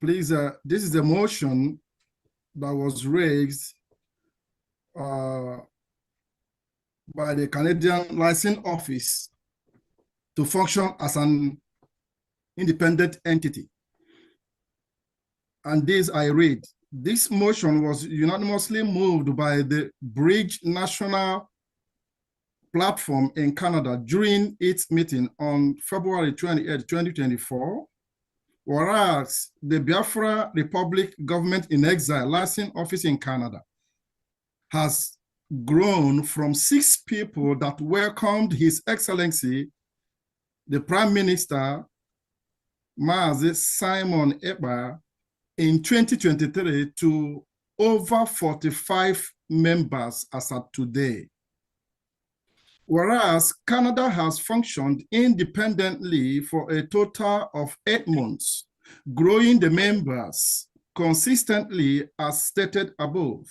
Please, this is a motion that was raised by the Canadian Licensing Office to function as an independent entity. And this I read. This motion was unanimously moved by the Brgie National Platform in Canada during its meeting on February 28, 2024, whereas the Biafra.Republic Government in Exile Licensing Office in Canada has grown from 6 people that welcomed His Excellency, the Prime Minister, Mazi Simon Ekpa, in 2023 to over 45 members as at today. Whereas Canada has functioned independently for a total of 8 months, growing the members consistently as stated above.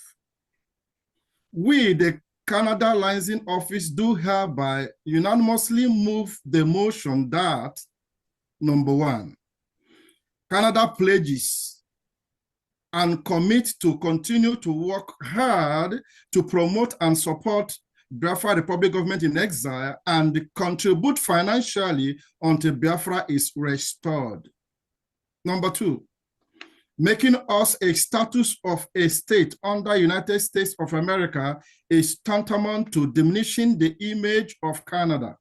We, the Canada Licensing Office, do hereby unanimously move the motion that, number 1, Canada pledges and commit to continue to work hard to promote and support Biafra Republic Government in Exile and contribute financially until Biafra is restored. Number 2, making us a status of a state under United States of America is tantamount to diminishing the image of Canada,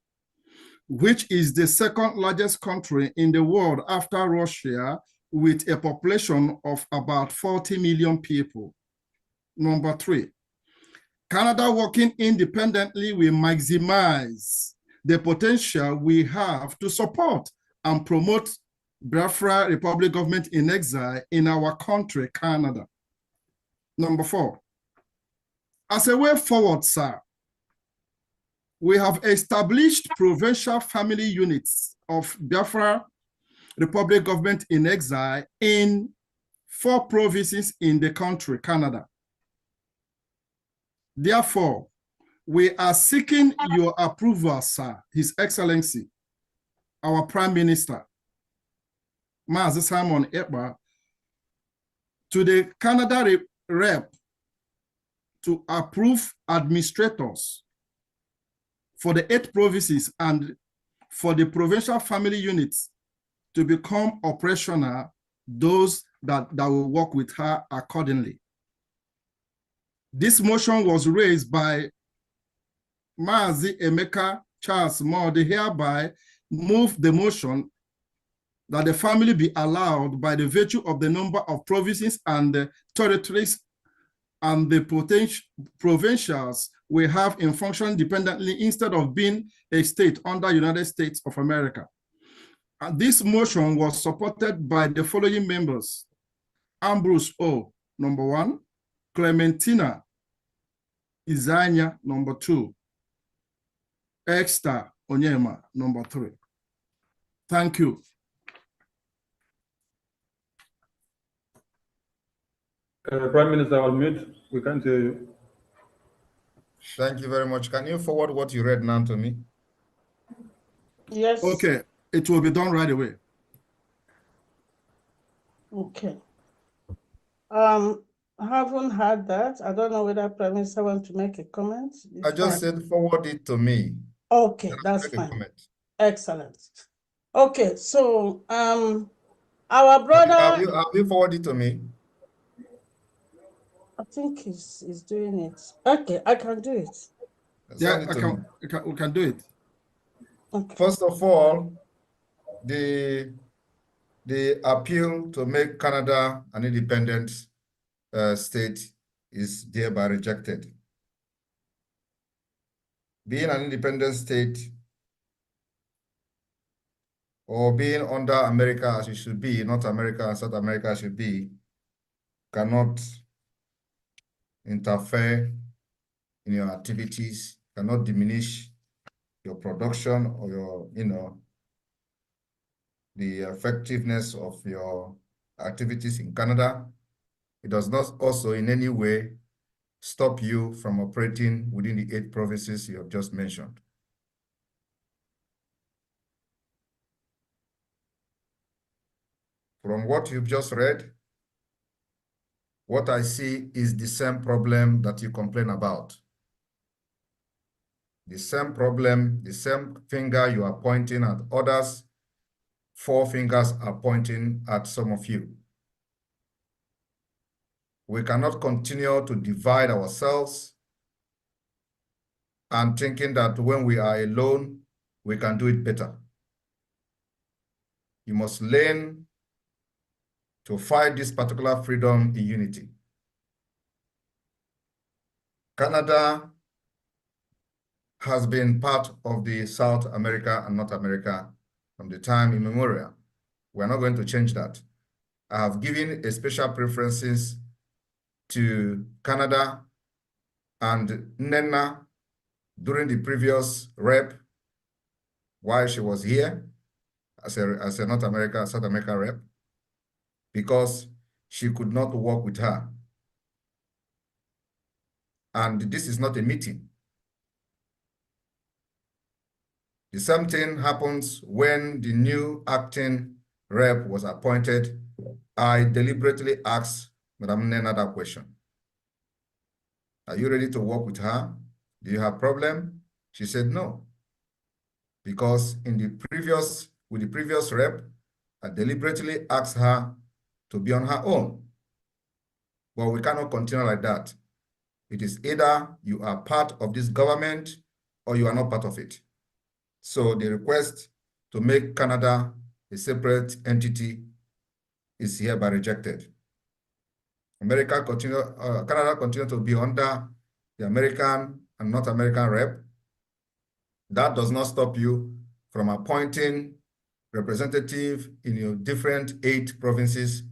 which is the 2nd largest country in the world after Russia, with a population of about 40 million people. Number 3, Canada working independently will maximize the potential we have to support and promote Biafra Republic Government in Exile in our country, Canada. Number 4, as a way forward, sir, we have established provincial family units of Biafra Republic Government in Exile in 4 provinces in the country, Canada. Therefore, we are seeking your approval, sir, His Excellency, our Prime Minister, Mazi Simon Ekpa, to the Canada rep to approve administrators for the 8 provinces and for the provincial family units to become operational, those that will work with her accordingly. This motion was raised by Mazi Emeka Charles Modi, hereby move the motion that the family be allowed by the virtue of the number of provinces and territories and the provincials we have in function independently instead of being a state under United States of America. And this motion was supported by the following members: Ambrose O, number 1, Clementina Izanya, number 2, Esther Onyema, number 3. Thank you. Prime Minister, I'll mute. We can't hear you. Thank you very much. Can you forward what you read now to me? Yes. Okay, it will be done right away. Okay. I haven't heard that. I don't know whether Prime Minister wants to make a comment. I just said forward it to me. Okay, that's fine. Excellent. Okay, so our brother. Have you forwarded it to me? I think he's doing it. Okay, I can do it. Yeah, we can do it. Okay. First of all, the appeal to make Canada an independent state is thereby rejected. Being an independent state or being under America as it should be, North America and South America should be, cannot interfere in your activities, cannot diminish your production or your, the effectiveness of your activities in Canada. It does not also in any way stop you from operating within the 8 provinces you have just mentioned. From what you've just read, what I see is the same problem that you complain about. The same problem, the same finger you are pointing at others, 4 fingers are pointing at some of you. We cannot continue to divide ourselves and thinking that when we are alone, we can do it better. You must learn to fight this particular freedom in unity. Canada has been part of the South America and North America from the time immemorial. We're not going to change that. I have given a special preferences to Canada and Nena during the previous rep while she was here as a North America, South America rep, because she could not work with her. And this is not a meeting. The same thing happens when the new acting rep was appointed. I deliberately asked Madam Nena that question. Are you ready to work with her? Do you have a problem? She said no. Because with the previous rep, I deliberately asked her to be on her own. But we cannot continue like that. It is either you are part of this government or you are not part of it. So the request to make Canada a separate entity is hereby rejected. Canada continue to be under the American and North American rep. That does not stop you from appointing representative in your different 8 provinces,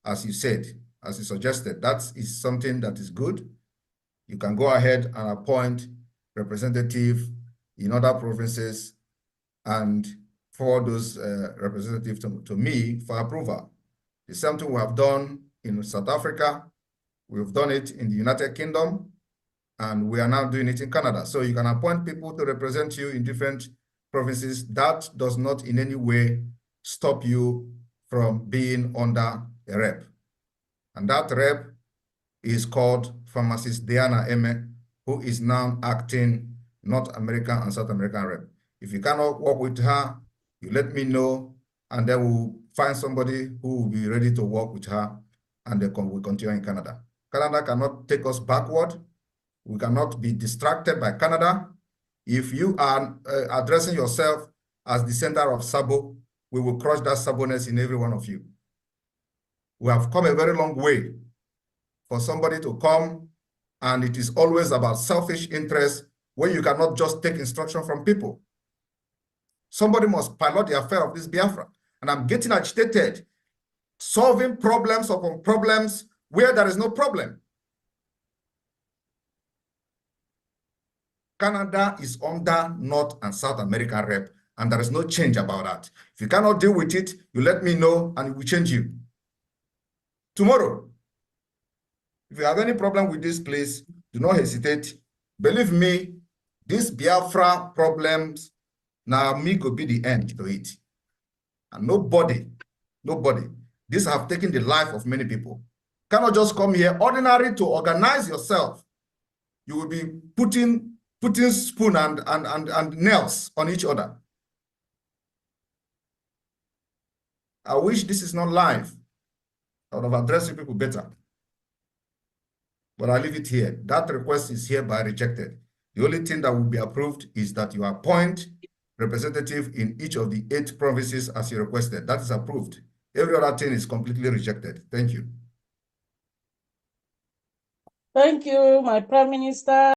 as you said, as you suggested. That is something that is good. You can go ahead and appoint representative in other provinces and forward those representatives to me for approval. The same thing we have done in South Africa. We've done it in the United Kingdom, and we are now doing it in Canada. So you can appoint people to represent you in different provinces. That does not in any way stop you from being under a rep. And that rep is called Pharmacist Diana Eme, who is now acting North American and South American rep. If you cannot work with her, you let me know, and then we'll find somebody who will be ready to work with her, and then we'll continue in Canada. Canada cannot take us backward. We cannot be distracted by Canada. If you are addressing yourself as the center of Sabo, we will crush that Saboness in every one of you. We have come a very long way for somebody to come, and it is always about selfish interest when you cannot just take instruction from people. Somebody must pilot the affair of this Biafra. And I'm getting agitated, solving problems upon problems where there is no problem. Canada is under North and South American rep, and there is no change about that. If you cannot deal with it, you let me know and we change you. Tomorrow, if you have any problem with this place, do not hesitate. Believe me, these Biafra problems, now me could be the end to it. And nobody, these have taken the life of many people. Cannot just come here, ordinary to organize yourself. You will be putting spoon and nails on each other. I wish this is not live. I would have addressed people better. But I leave it here. That request is hereby rejected. The only thing that will be approved is that you appoint representative in each of the 8 provinces as you requested. That is approved. Every other thing is completely rejected. Thank you. Thank you, my Prime Minister.